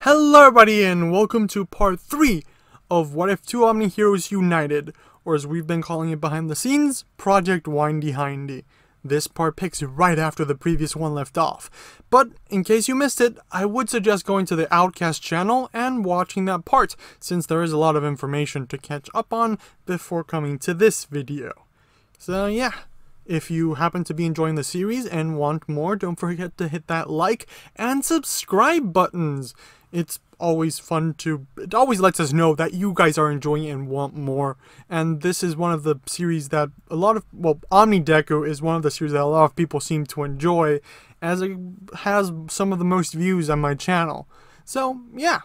Hello everybody and welcome to part 3 of What If 2 Omni Heroes United, or as we've been calling it behind the scenes, Project Windy Hindy. This part picks right after the previous one left off, but in case you missed it, I would suggest going to the Outcast channel and watching that part, since there is a lot of information to catch up on before coming to this video. So yeah. If you happen to be enjoying the series and want more, don't forget to hit that like and subscribe buttons. It's always fun it always lets us know that you guys are enjoying it and want more. And this is one of the series that Omnideku is one of the series that a lot of people seem to enjoy, as it has some of the most views on my channel. So yeah,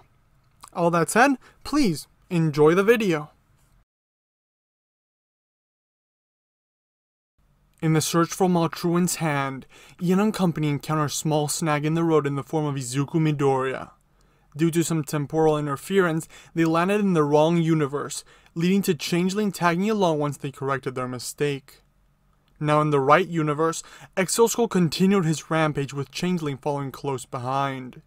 all that said, please enjoy the video. In the search for Maltruan's hand, Ian and company encounter a small snag in the road in the form of Izuku Midoriya. Due to some temporal interference, they landed in the wrong universe, leading to Changeling tagging along once they corrected their mistake. Now in the right universe, Exoskull continued his rampage with Changeling following close behind.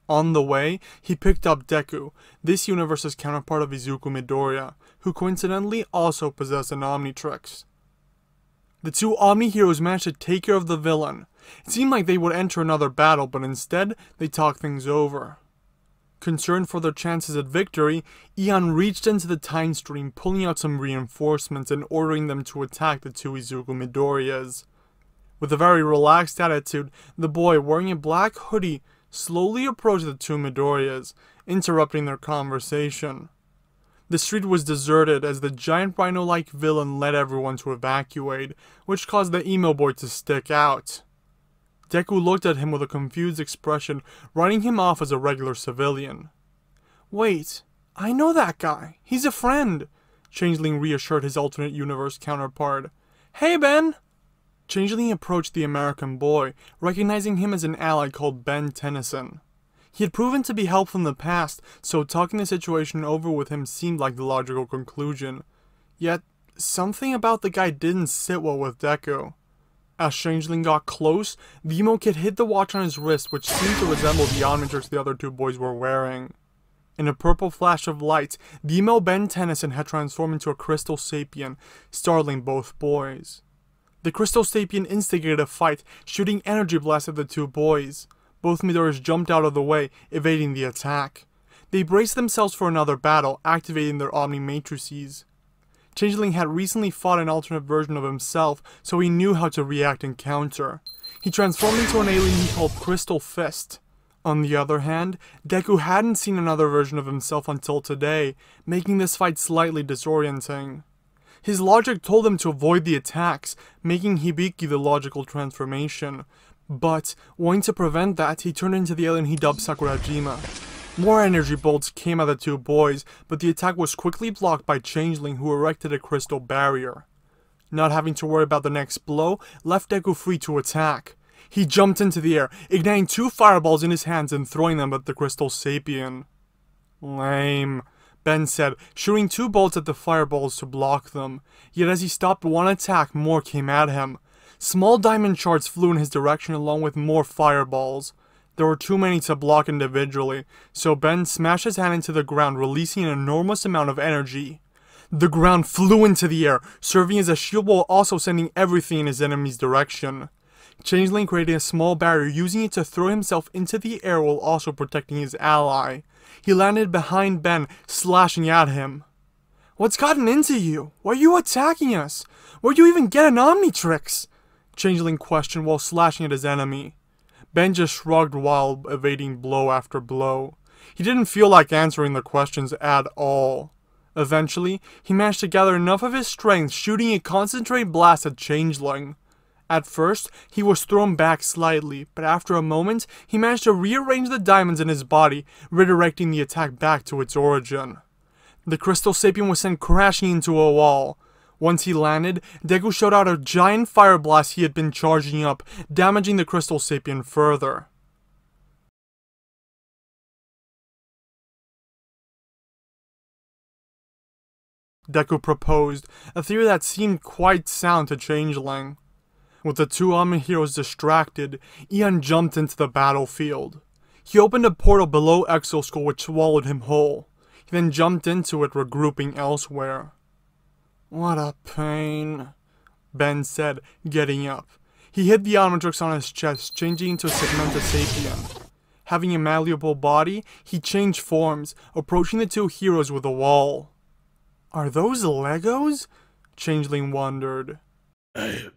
On the way, he picked up Deku, this universe's counterpart of Izuku Midoriya, who coincidentally also possessed an Omnitrix. The two Omni Heroes managed to take care of the villain. It seemed like they would enter another battle, but instead, they talked things over. Concerned for their chances at victory, Ian reached into the time stream, pulling out some reinforcements and ordering them to attack the two Izuku Midoriyas. With a very relaxed attitude, the boy, wearing a black hoodie, slowly approached the two Midoriyas, interrupting their conversation. The street was deserted as the giant rhino-like villain led everyone to evacuate, which caused the emo boy to stick out. Deku looked at him with a confused expression, writing him off as a regular civilian. "Wait, I know that guy. He's a friend," Changeling reassured his alternate universe counterpart. "Hey, Ben!" Changeling approached the American boy, recognizing him as an ally called Ben Tennyson. He had proven to be helpful in the past, so talking the situation over with him seemed like the logical conclusion. Yet, something about the guy didn't sit well with Deku. As Changeling got close, the emo kid hid the watch on his wrist, which seemed to resemble the Omnitrix the other two boys were wearing. In a purple flash of light, the emo Ben Tennyson had transformed into a Crystal Sapien, startling both boys. The Crystal Sapien instigated a fight, shooting energy blasts at the two boys. Both Midoriyas jumped out of the way, evading the attack. They braced themselves for another battle, activating their Omni Matrices. Changeling had recently fought an alternate version of himself, so he knew how to react and counter. He transformed into an alien he called Crystal Fist. On the other hand, Deku hadn't seen another version of himself until today, making this fight slightly disorienting. His logic told him to avoid the attacks, making Hibiki the logical transformation. But, wanting to prevent that, he turned into the alien he dubbed Sakurajima. More energy bolts came at the two boys, but the attack was quickly blocked by Changeling, who erected a crystal barrier. Not having to worry about the next blow, left Deku free to attack. He jumped into the air, igniting two fireballs in his hands and throwing them at the Crystal Sapien. "Lame," Ben said, shooting two bolts at the fireballs to block them. Yet as he stopped one attack, more came at him. Small diamond shards flew in his direction along with more fireballs. There were too many to block individually, so Ben smashed his hand into the ground, releasing an enormous amount of energy. The ground flew into the air, serving as a shield while also sending everything in his enemy's direction. Changeling created a small barrier, using it to throw himself into the air while also protecting his ally. He landed behind Ben, slashing at him. "What's gotten into you? Why are you attacking us? Where'd you even get an Omnitrix?" Changeling questioned while slashing at his enemy. Ben just shrugged while evading blow after blow. He didn't feel like answering the questions at all. Eventually, he managed to gather enough of his strength, shooting a concentrated blast at Changeling. At first, he was thrown back slightly, but after a moment, he managed to rearrange the diamonds in his body, redirecting the attack back to its origin. The Crystal Sapien was sent crashing into a wall. Once he landed, Deku shot out a giant fire blast he had been charging up, damaging the Crystal Sapien further. Deku proposed, a theory that seemed quite sound to Changeling. With the two Omni Heroes distracted, Ian jumped into the battlefield. He opened a portal below Exo Skull which swallowed him whole. He then jumped into it, regrouping elsewhere. What a pain, Ben said, getting up. He hid the Omnitrix on his chest, changing into a Segmenta Sapien. Having a malleable body, he changed forms, approaching the two heroes with a wall. Are those Legos? Changeling wondered. I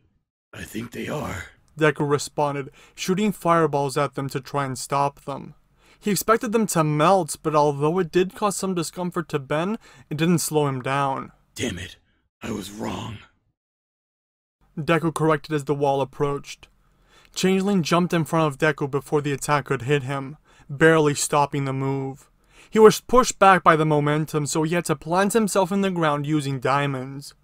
think they are, Deku responded, shooting fireballs at them to try and stop them. He expected them to melt, but although it did cause some discomfort to Ben, it didn't slow him down. Damn it, I was wrong. Deku corrected as the wall approached. Changeling jumped in front of Deku before the attack could hit him, barely stopping the move. He was pushed back by the momentum, so he had to plant himself in the ground using diamonds.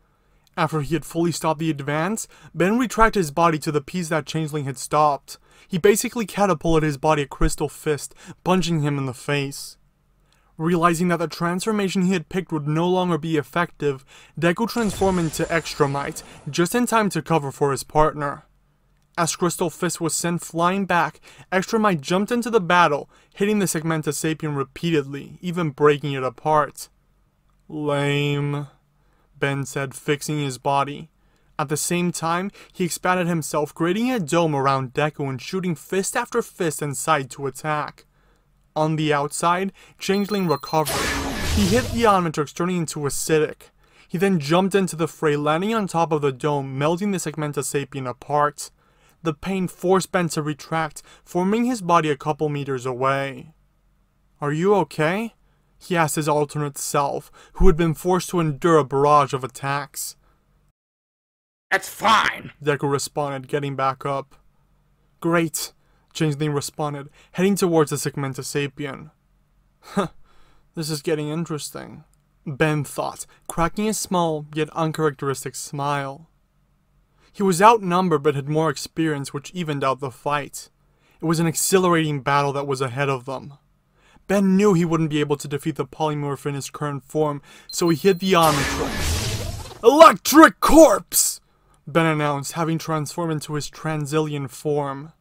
After he had fully stopped the advance, Ben retracted his body to the piece that Changeling had stopped. He basically catapulted his body a crystal fist, punching him in the face. Realizing that the transformation he had picked would no longer be effective, Deku transformed into Extramite, just in time to cover for his partner. As Crystal Fist was sent flying back, Extramite jumped into the battle, hitting the Segmenta Sapien repeatedly, even breaking it apart. Lame, Ben said, fixing his body. At the same time, he expanded himself, creating a dome around Deku and shooting fist after fist inside to attack. On the outside, Changeling recovered. He hit the Omnitrix, turning into acidic. He then jumped into the fray, landing on top of the dome, melting the Segmenta Sapien apart. The pain forced Ben to retract, forming his body a couple meters away. Are you okay? He asked his alternate self, who had been forced to endure a barrage of attacks. That's fine, Deku responded, getting back up. Great, Changeling responded, heading towards the Segmenta Sapien. Huh, this is getting interesting, Ben thought, cracking a small, yet uncharacteristic smile. He was outnumbered but had more experience, which evened out the fight. It was an exhilarating battle that was ahead of them. Ben knew he wouldn't be able to defeat the polymorph in his current form, so he hit the Omnitrix. Electric Corpse! Ben announced, having transformed into his Transillian form.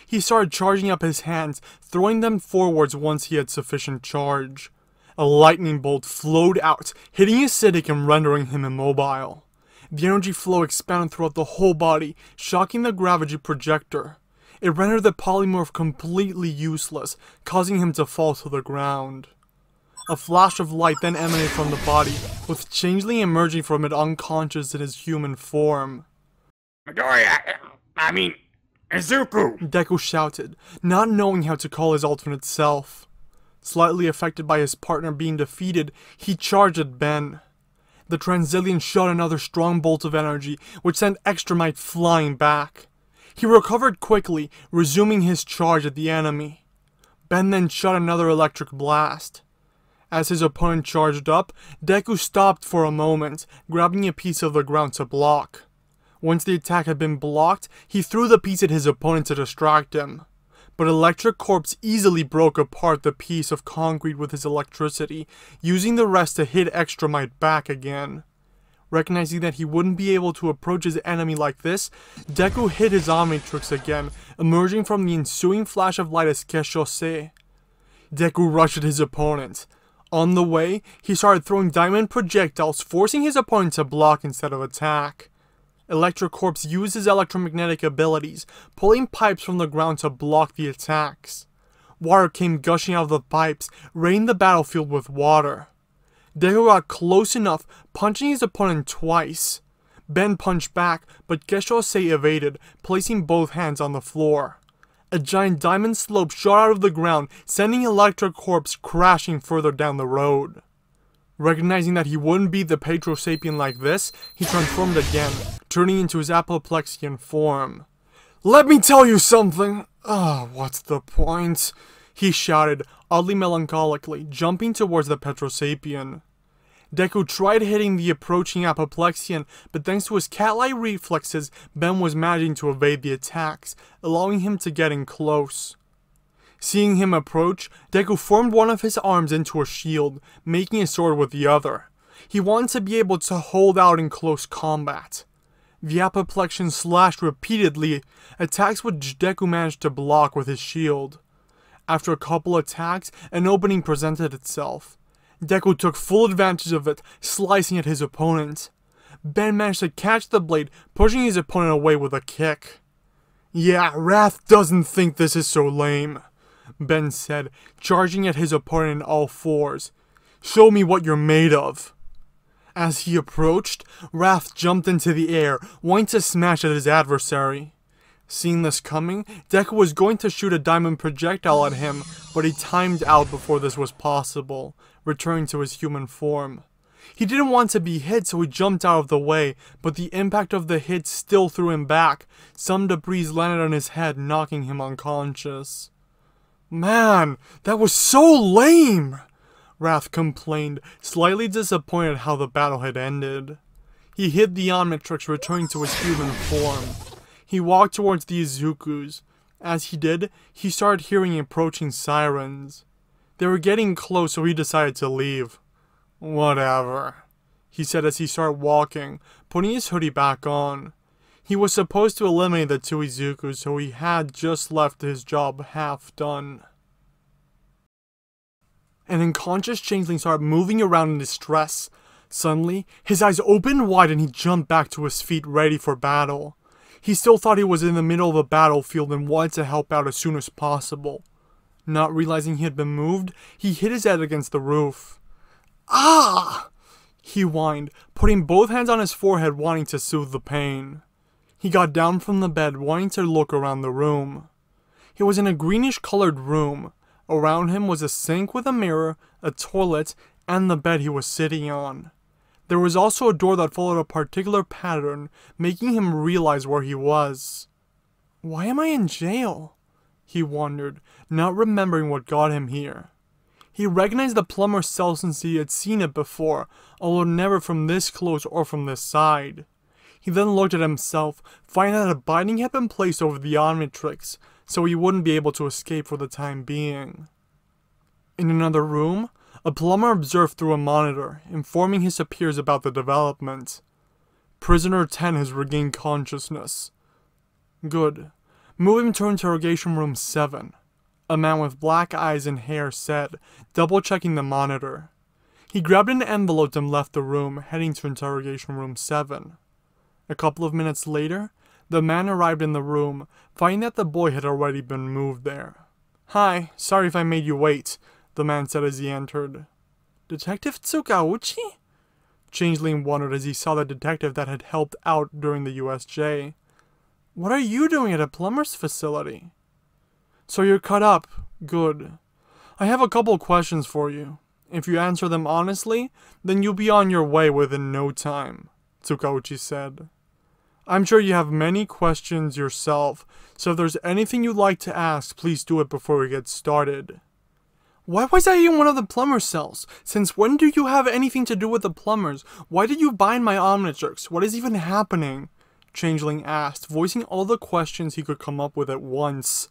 He started charging up his hands, throwing them forwards once he had sufficient charge. A lightning bolt flowed out, hitting Acidic and rendering him immobile. The energy flow expanded throughout the whole body, shocking the gravity projector. It rendered the polymorph completely useless, causing him to fall to the ground. A flash of light then emanated from the body, with Changeling emerging from it unconscious in his human form. Midoriya, Izuku! Deku shouted, not knowing how to call his alternate self. Slightly affected by his partner being defeated, he charged at Ben. The Transillian shot another strong bolt of energy, which sent Extramite flying back. He recovered quickly, resuming his charge at the enemy. Ben then shot another electric blast. As his opponent charged up, Deku stopped for a moment, grabbing a piece of the ground to block. Once the attack had been blocked, he threw the piece at his opponent to distract him. But Electric Corpse easily broke apart the piece of concrete with his electricity, using the rest to hit Extramite back again. Recognizing that he wouldn't be able to approach his enemy like this, Deku hit his Omnitrix again, emerging from the ensuing flash of light as Keshose. Deku rushed at his opponent. On the way, he started throwing diamond projectiles, forcing his opponent to block instead of attack. Electric Corpse used his electromagnetic abilities, pulling pipes from the ground to block the attacks. Water came gushing out of the pipes, raining the battlefield with water. Deku got close enough, punching his opponent twice. Ben punched back, but Keshose evaded, placing both hands on the floor. A giant diamond slope shot out of the ground, sending Electric Corpse crashing further down the road. Recognizing that he wouldn't beat the Petro Sapien like this, he transformed again, turning into his Apoplexian form. Let me tell you something! What's the point? He shouted, oddly melancholically, jumping towards the Petro Sapien. Deku tried hitting the approaching Apoplexian, but thanks to his cat-like reflexes, Ben was managing to evade the attacks, allowing him to get in close. Seeing him approach, Deku formed one of his arms into a shield, making a sword with the other. He wanted to be able to hold out in close combat. The Apoplexian slashed repeatedly, attacks which Deku managed to block with his shield. After a couple attacks, an opening presented itself. Deku took full advantage of it, slicing at his opponent. Ben managed to catch the blade, pushing his opponent away with a kick. "Yeah, Wrath doesn't think this is so lame," Ben said, charging at his opponent in all fours. "Show me what you're made of." As he approached, Wrath jumped into the air, wanting to smash at his adversary. Seeing this coming, Deku was going to shoot a diamond projectile at him, but he timed out before this was possible, returning to his human form. He didn't want to be hit, so he jumped out of the way, but the impact of the hit still threw him back. Some debris landed on his head, knocking him unconscious. "Man, that was so lame!" Wrath complained, slightly disappointed how the battle had ended. He hid the Omnitrix, returning to his human form. He walked towards the Izukus. As he did, he started hearing approaching sirens. They were getting close, so he decided to leave. "Whatever," he said as he started walking, putting his hoodie back on. He was supposed to eliminate the two Izukus, so he had just left his job half done. An unconscious changeling started moving around in distress. Suddenly, his eyes opened wide and he jumped back to his feet, ready for battle. He still thought he was in the middle of a battlefield and wanted to help out as soon as possible. Not realizing he had been moved, he hit his head against the roof. "Ah!" he whined, putting both hands on his forehead, wanting to soothe the pain. He got down from the bed, wanting to look around the room. He was in a greenish-colored room. Around him was a sink with a mirror, a toilet, and the bed he was sitting on. There was also a door that followed a particular pattern, making him realize where he was. "Why am I in jail?" he wondered, not remembering what got him here. He recognized the plumber's cell since he had seen it before, although never from this close or from this side. He then looked at himself, finding that a binding had been placed over the Omnitrix, so he wouldn't be able to escape for the time being. In another room, a plumber observed through a monitor, informing his superiors about the development. "Prisoner 10 has regained consciousness." "Good. Move him to interrogation room 7. A man with black eyes and hair said, double-checking the monitor. He grabbed an envelope and left the room, heading to interrogation room 7. A couple of minutes later, the man arrived in the room, finding that the boy had already been moved there. "Hi, sorry if I made you wait," the man said as he entered. "Detective Tsukauchi?" Changeling wondered as he saw the detective that had helped out during the USJ. "What are you doing at a plumber's facility?" "So you're cut up. Good. I have a couple questions for you. If you answer them honestly, then you'll be on your way within no time," Tsukauchi said. "I'm sure you have many questions yourself, so if there's anything you'd like to ask, please do it before we get started." "Why was I in one of the plumber's cells? Since when do you have anything to do with the plumbers? Why did you bind my Omnitrix? What is even happening?" Changeling asked, voicing all the questions he could come up with at once.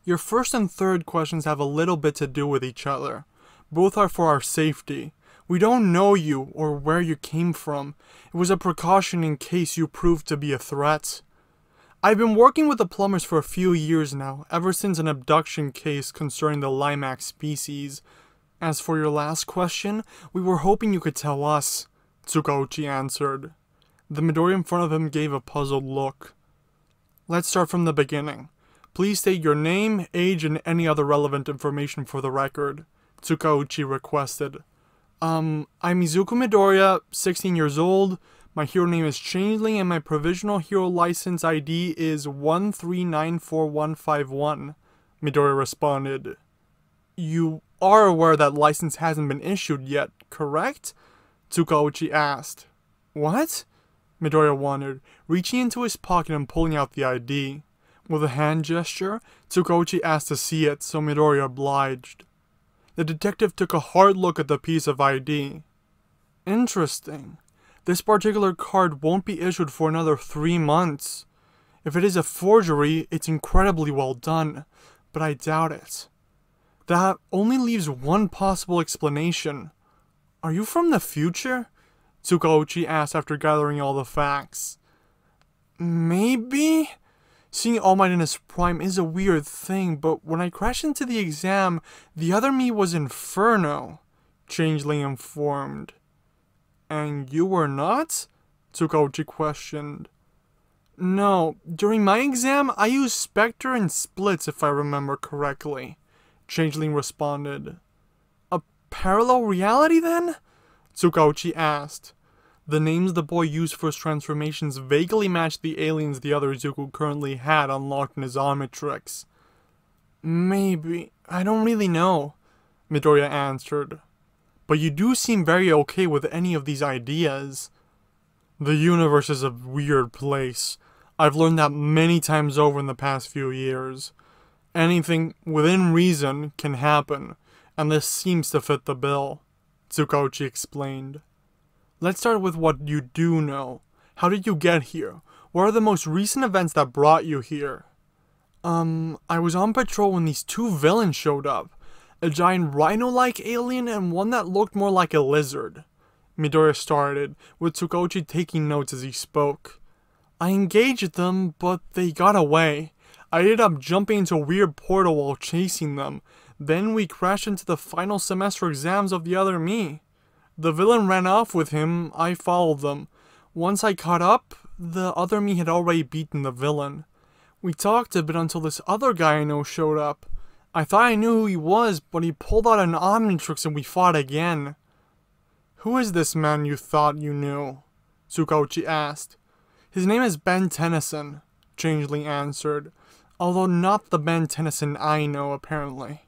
"Your first and third questions have a little bit to do with each other. Both are for our safety. We don't know you or where you came from. It was a precaution in case you proved to be a threat. I've been working with the plumbers for a few years now, ever since an abduction case concerning the Limax species. As for your last question, we were hoping you could tell us," Tsukauchi answered. The Midori in front of him gave a puzzled look. "Let's start from the beginning. Please state your name, age, and any other relevant information for the record," Tsukauchi requested. I'm Izuku Midoriya, 16 years old. My hero name is Changeling, and my provisional hero license ID is 1394151, Midoriya responded. "You are aware that license hasn't been issued yet, correct?" Tsukauchi asked. "What?" Midoriya wondered, reaching into his pocket and pulling out the ID. With a hand gesture, Tsukauchi asked to see it, so Midoriya obliged. The detective took a hard look at the piece of ID. "Interesting. This particular card won't be issued for another 3 months. If it is a forgery, it's incredibly well done, but I doubt it. That only leaves one possible explanation. Are you from the future?" Tsukauchi asked after gathering all the facts. "Maybe?" Seeing All Might in his prime is a weird thing, but when I crashed into the exam, the other me was Inferno, Changeling informed. And you were not? Tsukauchi questioned. No, during my exam, I used Spectre and Splits if I remember correctly, Changeling responded. A parallel reality then? Tsukauchi asked. The names the boy used for his transformations vaguely matched the aliens the other Izuku currently had unlocked in his Omnitrix. Maybe. I don't really know, Midoriya answered. But you do seem very okay with any of these ideas. The universe is a weird place. I've learned that many times over in the past few years. Anything within reason can happen, and this seems to fit the bill, Tsukauchi explained. Let's start with what you do know. How did you get here? What are the most recent events that brought you here? I was on patrol when these two villains showed up. A giant rhino-like alien and one that looked more like a lizard. Midoriya started, with Tsukauchi taking notes as he spoke. I engaged them, but they got away. I ended up jumping into a weird portal while chasing them. Then we crashed into the final semester exams of the other me. The villain ran off with him, I followed them. Once I caught up, the other me had already beaten the villain. We talked a bit until this other guy I know showed up. I thought I knew who he was, but he pulled out an Omnitrix and we fought again. Who is this man you thought you knew? Tsukauchi asked. His name is Ben Tennyson, Changeling answered, although not the Ben Tennyson I know apparently.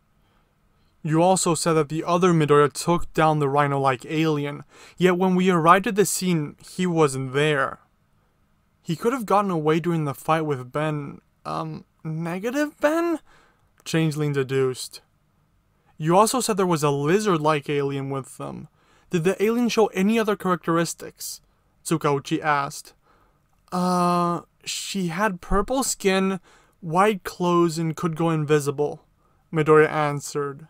You also said that the other Midoriya took down the rhino-like alien, yet when we arrived at the scene, he wasn't there. He could have gotten away during the fight with Ben, negative Ben? Changeling deduced. You also said there was a lizard-like alien with them. Did the alien show any other characteristics? Tsukauchi asked. She had purple skin, white clothes, and could go invisible, Midoriya answered.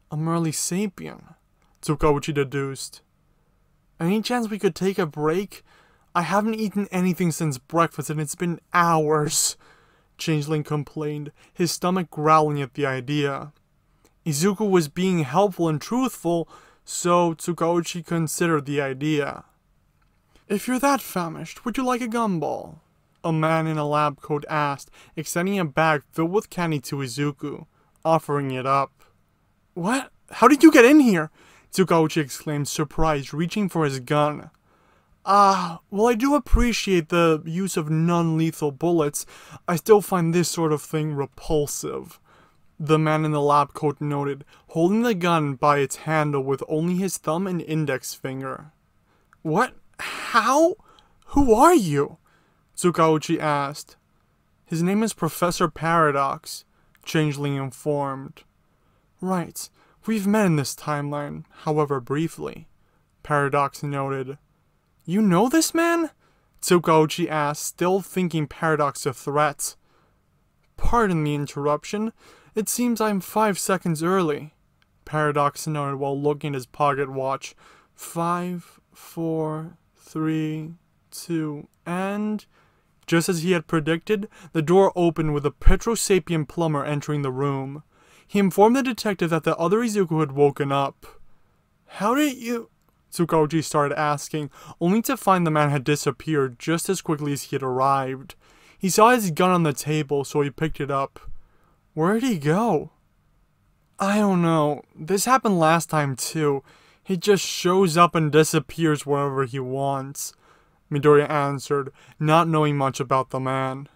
A merely sapien, Tsukauchi deduced. Any chance we could take a break? I haven't eaten anything since breakfast and it's been hours, Changeling complained, his stomach growling at the idea. Izuku was being helpful and truthful, so Tsukauchi considered the idea. If you're that famished, would you like a gumball? A man in a lab coat asked, extending a bag filled with candy to Izuku, offering it up. What? How did you get in here? Tsukauchi exclaimed, surprised, reaching for his gun. Well, I do appreciate the use of non-lethal bullets. I still find this sort of thing repulsive, the man in the lab coat noted, holding the gun by its handle with only his thumb and index finger. What? How? Who are you? Tsukauchi asked. His name is Professor Paradox, Changeling informed. Right, we've met in this timeline, however briefly, Paradox noted. You know this man? Tsukauchi asked, still thinking Paradox a threat. Pardon the interruption. It seems I'm 5 seconds early, Paradox noted while looking at his pocket watch. 5, 4, 3, 2, and... Just as he had predicted, the door opened with a Petrosapien plumber entering the room. He informed the detective that the other Izuku had woken up. How did you... Tsukauchi started asking, only to find the man had disappeared just as quickly as he had arrived. He saw his gun on the table, so he picked it up. Where'd he go? I don't know. This happened last time too. He just shows up and disappears wherever he wants, Midoriya answered, not knowing much about the man.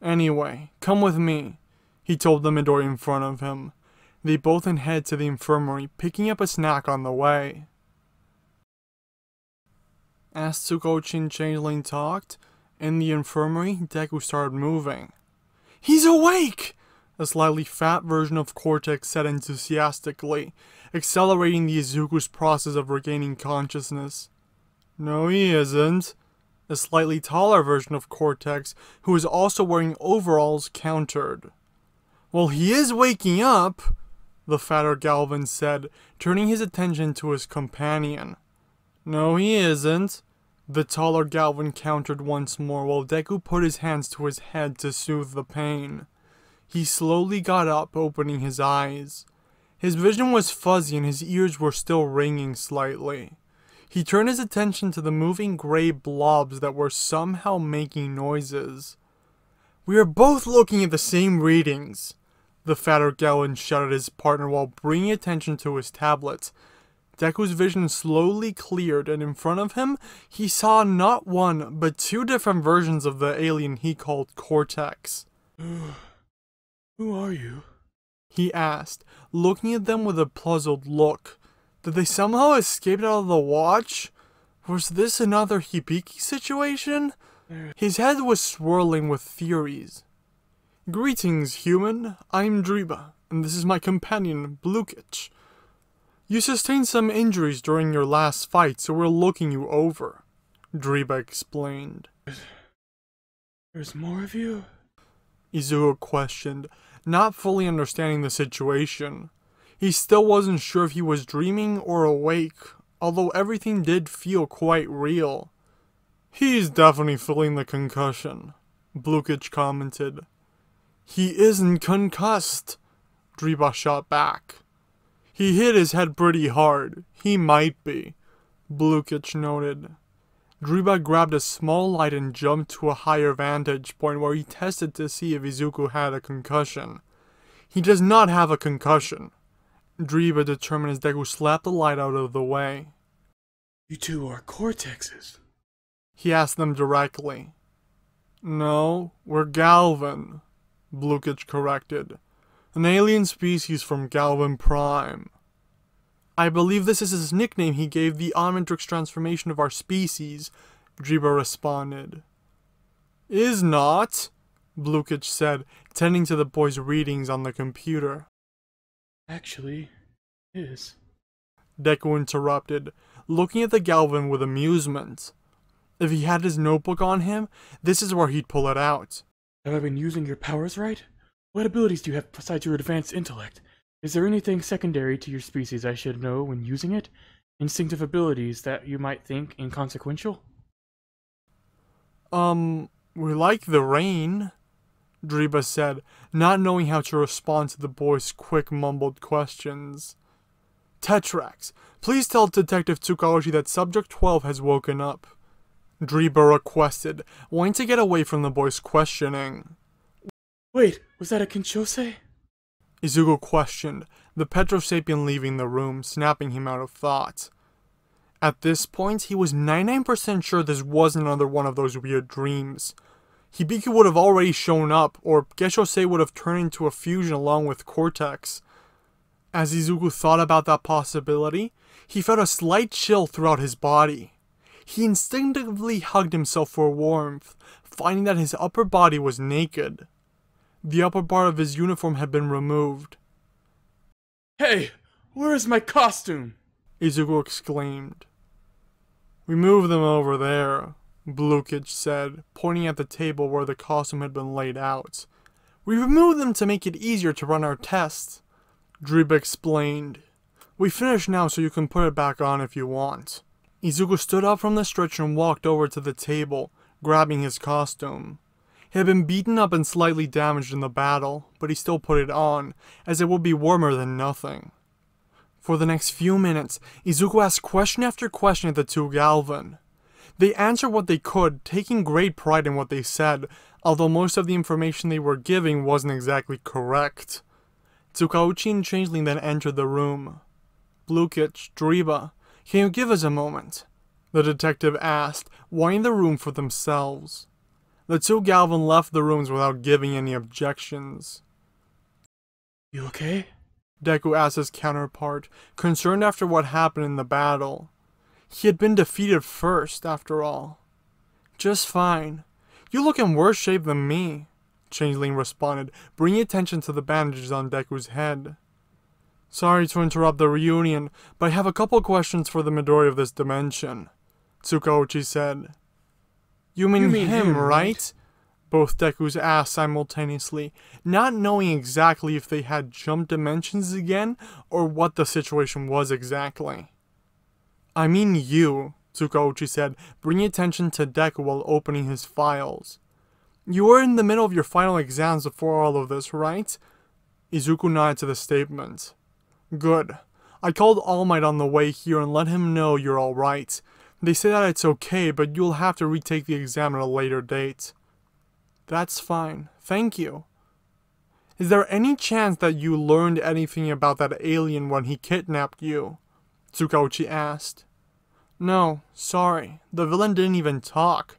Anyway, come with me, he told the Midoriya in front of him. They both headed to the infirmary, picking up a snack on the way. As Tsukauchi and Changeling talked, in the infirmary, Deku started moving. He's awake! A slightly fat version of Cortex said enthusiastically, accelerating the Izuku's process of regaining consciousness. No, he isn't. A slightly taller version of Cortex, who was also wearing overalls, countered. Well, he is waking up, the fatter Galvin said, turning his attention to his companion. No, he isn't, The taller Galvin countered once more while Deku put his hands to his head to soothe the pain. He slowly got up, opening his eyes. His vision was fuzzy and his ears were still ringing slightly. He turned his attention to the moving gray blobs that were somehow making noises. "We are both looking at the same readings," the fatter Galvin shouted at his partner while bringing attention to his tablet. Deku's vision slowly cleared, and in front of him, he saw not one, but two different versions of the alien he called Cortex. Who are you? He asked, looking at them with a puzzled look. Did they somehow escape out of the watch? Was this another Hibiki situation? His head was swirling with theories. "Greetings, human. I'm Driba, and this is my companion, Blukich. You sustained some injuries during your last fight, so we're looking you over," Driba explained. There's more of you? Izuku questioned, not fully understanding the situation. He still wasn't sure if he was dreaming or awake, although everything did feel quite real. "He's definitely feeling the concussion," Blukich commented. "He isn't concussed," Driba shot back. "He hit his head pretty hard. He might be," Blukich noted. Driba grabbed a small light and jumped to a higher vantage point where he tested to see if Izuku had a concussion. "He does not have a concussion," Driba determined as Deku slapped the light out of the way. You two are Cortexes. He asked them directly. "No, we're Galvin," Blukich corrected. "An alien species from Galvin Prime." "I believe this is his nickname he gave the Omnideku transformation of our species," Driba responded. "Is not," Blukich said, tending to the boy's readings on the computer. Actually, is. Deku interrupted, looking at the Galvin with amusement. If he had his notebook on him, this is where he'd pull it out. Have I been using your powers right? What abilities do you have besides your advanced intellect? Is there anything secondary to your species I should know when using it? Instinctive abilities that you might think inconsequential? We like the rain, Driba said, not knowing how to respond to the boy's quick mumbled questions. "Tetrax, please tell Detective Tsukauchi that Subject 12 has woken up," Driba requested, wanting to get away from the boy's questioning. Wait, was that a Kinshose? Izuku questioned, the Petrosapien leaving the room, snapping him out of thought. At this point, he was 99% sure this wasn't another one of those weird dreams. Hibiki would have already shown up, or Geshose would have turned into a fusion along with Cortex. As Izuku thought about that possibility, he felt a slight chill throughout his body. He instinctively hugged himself for warmth, finding that his upper body was naked. The upper part of his uniform had been removed. Hey, where is my costume? Izuku exclaimed. "We moved them over there," Blukich said, pointing at the table where the costume had been laid out. "We removed them to make it easier to run our tests," Driba explained. "We finished now, so you can put it back on if you want." Izuku stood up from the stretcher and walked over to the table, grabbing his costume. He had been beaten up and slightly damaged in the battle, but he still put it on, as it would be warmer than nothing. For the next few minutes, Izuku asked question after question at the two Galvin. They answered what they could, taking great pride in what they said, although most of the information they were giving wasn't exactly correct. Tsukauchi and Changeling then entered the room. "Blukich, Driba, can you give us a moment?" the detective asked, wanting the room for themselves. The two Galvin left the rooms without giving any objections. You okay? Deku asked his counterpart, concerned after what happened in the battle. He had been defeated first, after all. "Just fine. You look in worse shape than me," Changeling responded, bringing attention to the bandages on Deku's head. "Sorry to interrupt the reunion, but I have a couple questions for the Midori of this dimension," Tsukauchi said. You mean him, right? Both Dekus asked simultaneously, not knowing exactly if they had jumped dimensions again or what the situation was exactly. "I mean you," Tsukauchi said, bringing attention to Deku while opening his files. You were in the middle of your final exams before all of this, right? Izuku nodded to the statement. Good. I called All Might on the way here and let him know you're alright. They say that it's okay, but you'll have to retake the exam at a later date. That's fine. Thank you. Is there any chance that you learned anything about that alien when he kidnapped you? Tsukauchi asked. No, sorry. The villain didn't even talk,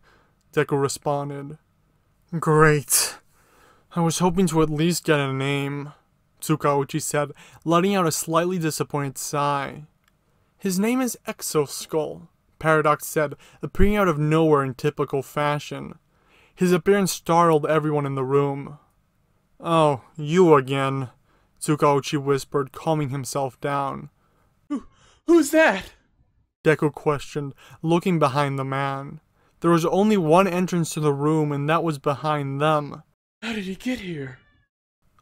Deku responded. Great. I was hoping to at least get a name, Tsukauchi said, letting out a slightly disappointed sigh. His name is Exoskull, Paradox said, appearing out of nowhere in typical fashion. His appearance startled everyone in the room. Oh, you again, Tsukauchi whispered, calming himself down. Who's that? Deku questioned, looking behind the man. There was only one entrance to the room, and that was behind them. How did he get here?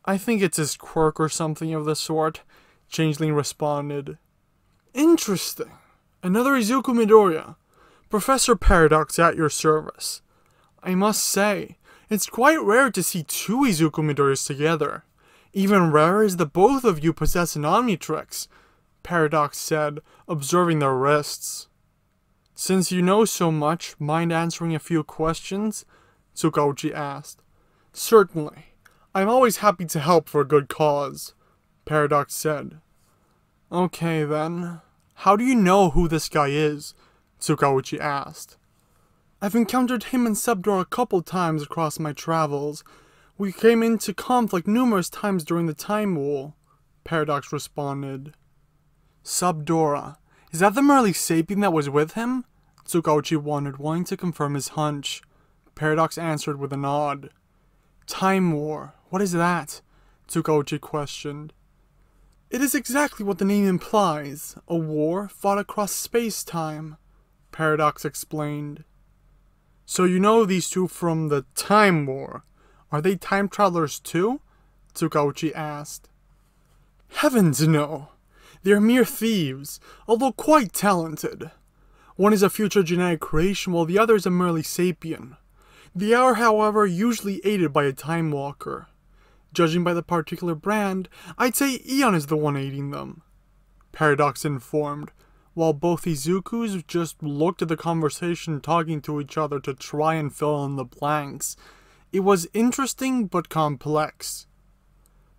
I think it's his quirk or something of the sort, Changeling responded. Interesting. Another Izuku Midoriya. Professor Paradox at your service. I must say, it's quite rare to see two Izuku Midoriyas together. Even rarer is that both of you possess an Omnitrix, Paradox said, observing their wrists. Since you know so much, mind answering a few questions? Tsukauchi asked. Certainly. I'm always happy to help for a good cause, Paradox said. Okay then. How do you know who this guy is? Tsukauchi asked. I've encountered him and Subdora a couple times across my travels. We came into conflict numerous times during the Time War, Paradox responded. Subdora. Is that the Merly Sapien that was with him? Tsukauchi wondered, wanting to confirm his hunch. Paradox answered with a nod. Time War. What is that? Tsukauchi questioned. It is exactly what the name implies. A war fought across space-time, Paradox explained. So you know these two from the Time War. Are they time travelers too? Tsukauchi asked. Heavens no. They are mere thieves, although quite talented. One is a future genetic creation while the other is a Merly Sapien. They are, however, usually aided by a Time Walker. Judging by the particular brand, I'd say Eon is the one aiding them, Paradox informed, while both Izukus just looked at the conversation talking to each other to try and fill in the blanks. It was interesting but complex.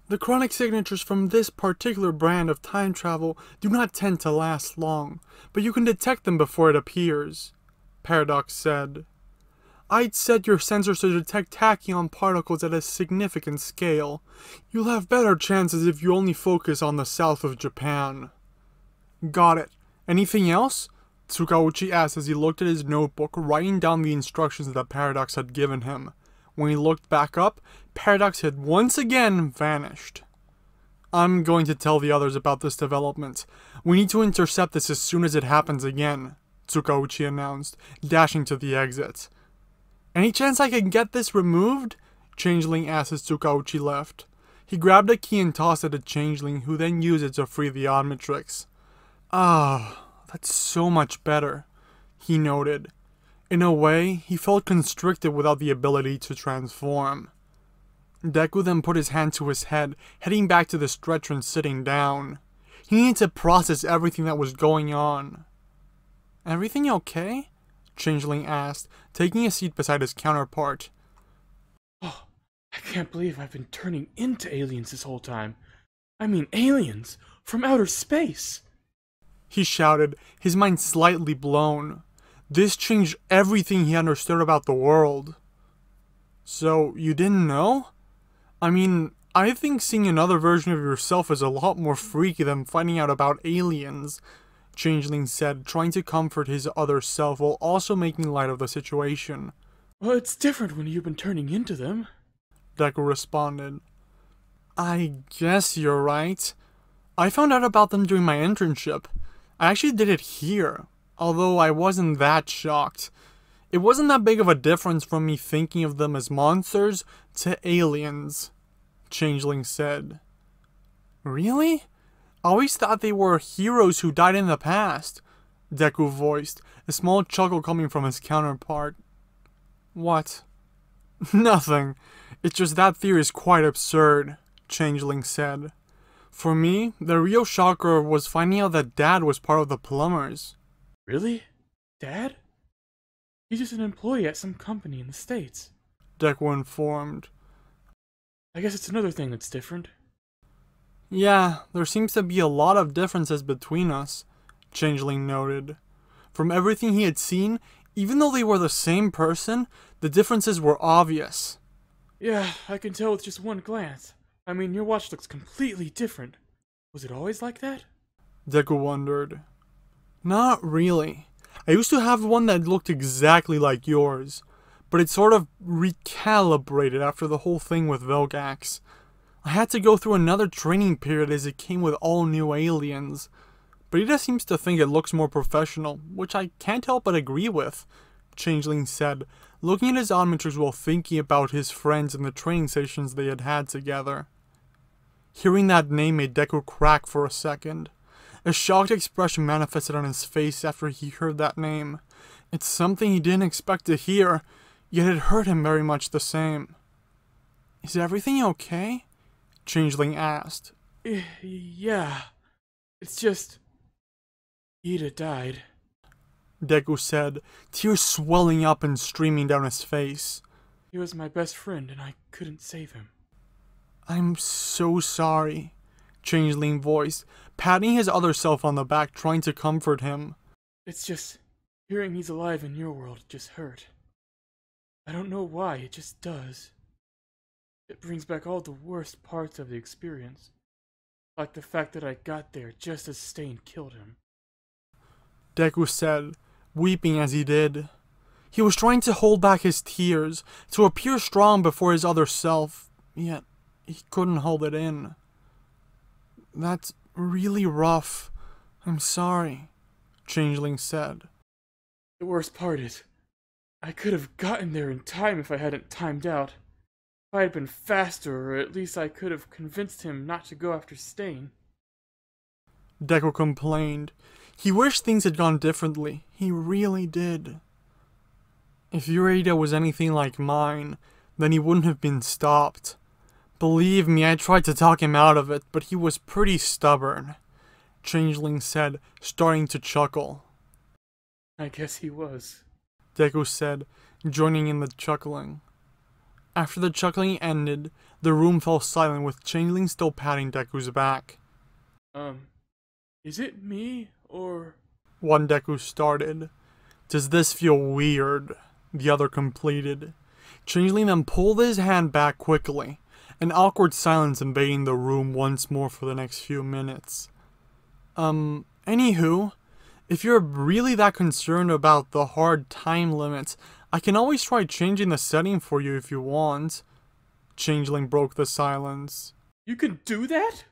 The chronic signatures from this particular brand of time travel do not tend to last long, but you can detect them before it appears, Paradox said. I'd set your sensors to detect tachyon particles at a significant scale. You'll have better chances if you only focus on the south of Japan. Got it. Anything else? Tsukauchi asked as he looked at his notebook, writing down the instructions that Paradox had given him. When he looked back up, Paradox had once again vanished. I'm going to tell the others about this development. We need to intercept this as soon as it happens again, Tsukauchi announced, dashing to the exit. Any chance I can get this removed? Changeling asked as Tsukauchi left. He grabbed a key and tossed it at Changeling, who then used it to free the Omnitrix. Ah, that's so much better, he noted. In a way, he felt constricted without the ability to transform. Deku then put his hand to his head, heading back to the stretcher and sitting down. He needed to process everything that was going on. Everything okay? Changeling asked, taking a seat beside his counterpart. Oh, I can't believe I've been turning into aliens this whole time. I mean aliens! From outer space! He shouted, his mind slightly blown. This changed everything he understood about the world. So, you didn't know? I mean, I think seeing another version of yourself is a lot more freaky than finding out about aliens, Changeling said, trying to comfort his other self while also making light of the situation. Well, it's different when you've been turning into them, Deku responded. I guess you're right. I found out about them during my internship. I actually did it here, although I wasn't that shocked. It wasn't that big of a difference from me thinking of them as monsters to aliens, Changeling said. Really? I always thought they were heroes who died in the past, Deku voiced, a small chuckle coming from his counterpart. What? Nothing. It's just that theory is quite absurd, Changeling said. For me, the real shocker was finding out that Dad was part of the plumbers. Really? Dad? He's just an employee at some company in the States. Deku informed. I guess it's another thing that's different. Yeah, there seems to be a lot of differences between us, Changeling noted. From everything he had seen, even though they were the same person, the differences were obvious. Yeah, I can tell with just one glance. I mean, your watch looks completely different. Was it always like that? Deku wondered. Not really. I used to have one that looked exactly like yours, but it sort of recalibrated after the whole thing with Velgax. I had to go through another training period as it came with all new aliens. But he just seems to think it looks more professional, which I can't help but agree with, Changeling said, looking at his Omnitrix while thinking about his friends and the training sessions they had had together. Hearing that name made Deku crack for a second. A shocked expression manifested on his face after he heard that name. It's something he didn't expect to hear, yet it hurt him very much the same. Is everything okay? Changeling asked. Yeah. It's just... Ida died. Deku said, tears swelling up and streaming down his face. He was my best friend and I couldn't save him. I'm so sorry, Changeling voiced, patting his other self on the back, trying to comfort him. It's just, hearing he's alive in your world just hurt. I don't know why, it just does. It brings back all the worst parts of the experience. Like the fact that I got there just as Stain killed him. Deku said, weeping as he did. He was trying to hold back his tears, to appear strong before his other self, yet he couldn't hold it in. That's really rough. I'm sorry, Changeling said. The worst part is, I could have gotten there in time if I hadn't timed out. If I had been faster, or at least I could have convinced him not to go after Stain. Deku complained. He wished things had gone differently. He really did. If your Ada was anything like mine, then he wouldn't have been stopped. Believe me, I tried to talk him out of it, but he was pretty stubborn, Changeling said, starting to chuckle. I guess he was, Deku said, joining in the chuckling. After the chuckling ended, the room fell silent with Changeling still patting Deku's back. Is it me, or... One Deku started. Does this feel weird? The other completed. Changeling then pulled his hand back quickly, an awkward silence invading the room once more for the next few minutes. Anywho, if you're really that concerned about the hard time limits, I can always try changing the setting for you if you want. Changeling broke the silence. You can do that?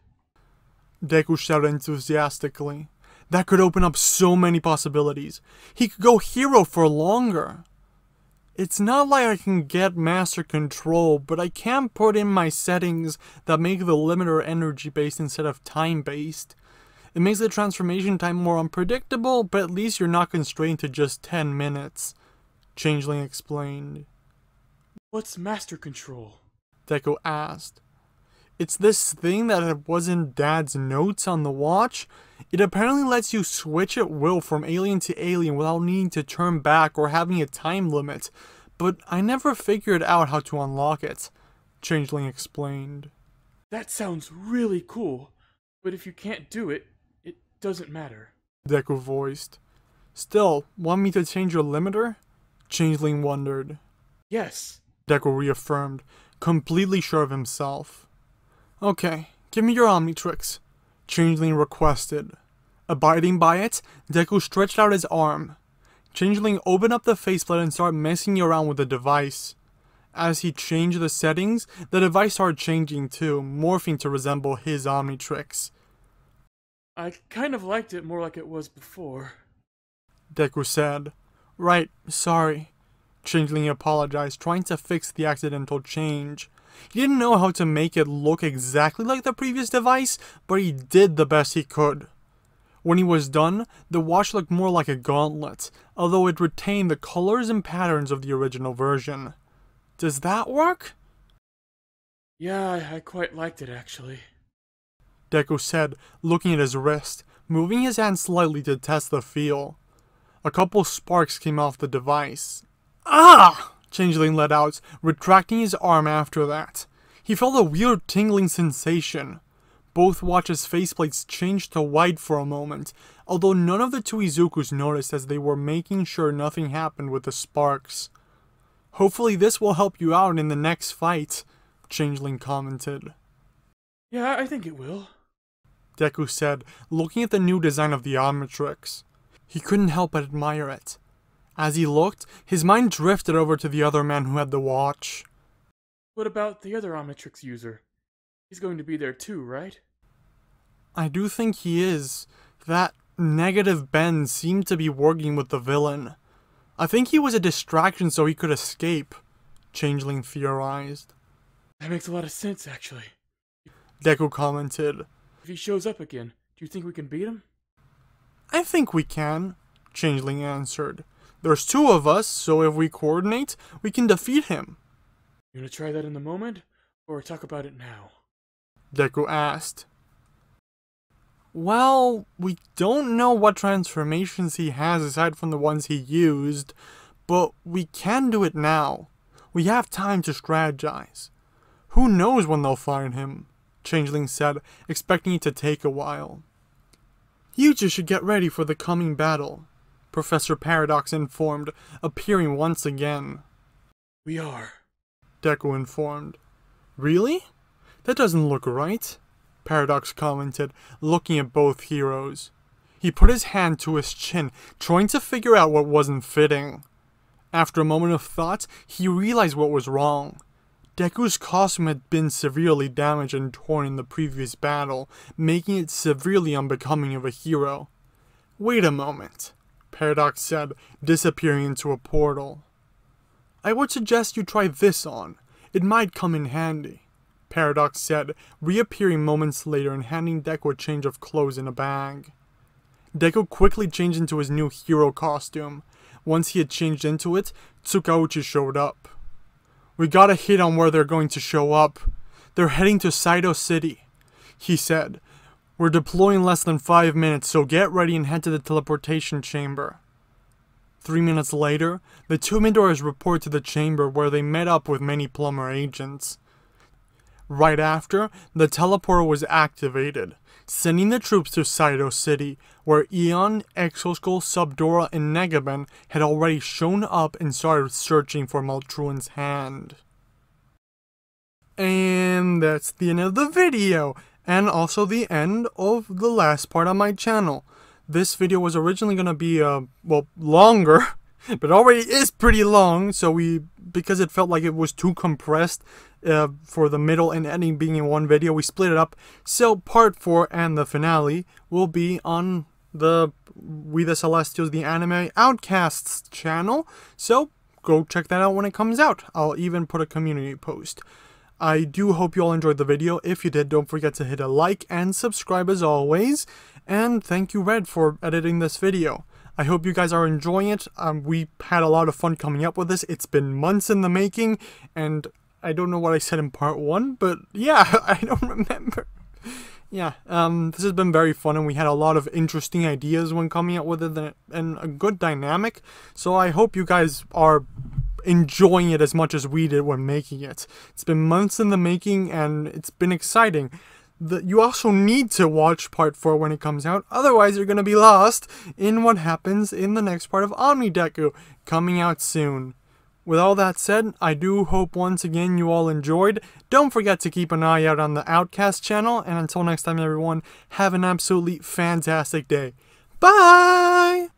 Deku shouted enthusiastically. That could open up so many possibilities. He could go hero for longer. It's not like I can get master control, but I can put in my settings that make the limiter energy-based instead of time-based. It makes the transformation time more unpredictable, but at least you're not constrained to just 10 minutes, Changeling explained. What's master control? Deku asked. It's this thing that was in Dad's notes on the watch. It apparently lets you switch at will from alien to alien without needing to turn back or having a time limit, but I never figured out how to unlock it, Changeling explained. That sounds really cool, but if you can't do it, it doesn't matter, Deku voiced. Still, want me to change your limiter? Changeling wondered. Yes, Deku reaffirmed, completely sure of himself. Okay, give me your Omnitrix, Changeling requested. Abiding by it, Deku stretched out his arm. Changeling opened up the faceplate and started messing around with the device. As he changed the settings, the device started changing too, morphing to resemble his Omnitrix. I kind of liked it more like it was before, Deku said. Right, sorry. Changeling apologized, trying to fix the accidental change. He didn't know how to make it look exactly like the previous device, but he did the best he could. When he was done, the watch looked more like a gauntlet, although it retained the colors and patterns of the original version. Does that work? Yeah, I quite liked it actually. Deku said, looking at his wrist, moving his hand slightly to test the feel. A couple sparks came off the device. Ah! Changeling let out, retracting his arm after that. He felt a weird tingling sensation. Both watches' faceplates changed to white for a moment, although none of the two Izukus noticed as they were making sure nothing happened with the sparks. Hopefully this will help you out in the next fight, Changeling commented. Yeah, I think it will, Deku said, looking at the new design of the Omnitrix. He couldn't help but admire it. As he looked, his mind drifted over to the other man who had the watch. What about the other Omnitrix user? He's going to be there too, right? I do think he is. That negative Ben seemed to be working with the villain. I think he was a distraction so he could escape, Changeling theorized. That makes a lot of sense, actually. Deku commented. If he shows up again, do you think we can beat him? I think we can, Changeling answered. There's two of us, so if we coordinate, we can defeat him. You wanna try that in the moment, or talk about it now? Deku asked. Well, we don't know what transformations he has aside from the ones he used, but we can do it now. We have time to strategize. Who knows when they'll find him, Changeling said, expecting it to take a while. You two should get ready for the coming battle, Professor Paradox informed, appearing once again. We are, Deku informed. Really? That doesn't look right, Paradox commented, looking at both heroes. He put his hand to his chin, trying to figure out what wasn't fitting. After a moment of thought, he realized what was wrong. Deku's costume had been severely damaged and torn in the previous battle, making it severely unbecoming of a hero. Wait a moment, Paradox said, disappearing into a portal. I would suggest you try this on. It might come in handy, Paradox said, reappearing moments later and handing Deku a change of clothes in a bag. Deku quickly changed into his new hero costume. Once he had changed into it, Tsukauchi showed up. We got a hit on where they're going to show up. They're heading to Saito City, he said. We're deploying less than 5 minutes, so get ready and head to the teleportation chamber. 3 minutes later, the two Midori's report to the chamber where they met up with many Plumber agents. Right after, the teleporter was activated, sending the troops to Saito City, where Eon, Exoskull, Subdora, and Negaben had already shown up and started searching for Maltruan's hand. And that's the end of the video, and also the end of the last part on my channel. This video was originally going to be, longer, but already is pretty long, so because it felt like it was too compressed for the middle and ending being in one video, we split it up. So part 4 and the finale will be on the We the Celestials, the Anime Outcasts channel, so go check that out when it comes out. I'll even put a community post. I do hope you all enjoyed the video. If you did, don't forget to hit a like and subscribe as always. And thank you, Red, for editing this video. I hope you guys are enjoying it. We had a lot of fun coming up with this. It's been months in the making, and I don't know what I said in part 1, but yeah, I don't remember. Yeah, this has been very fun, and we had a lot of interesting ideas when coming up with it, and a good dynamic. So I hope you guys are enjoying it as much as we did when making it. It's been months in the making, and it's been exciting. You also need to watch part 4 when it comes out, otherwise you're going to be lost in what happens in the next part of Omnideku, coming out soon. With all that said, I do hope once again you all enjoyed. Don't forget to keep an eye out on the Outcast channel, and until next time everyone, have an absolutely fantastic day. Bye!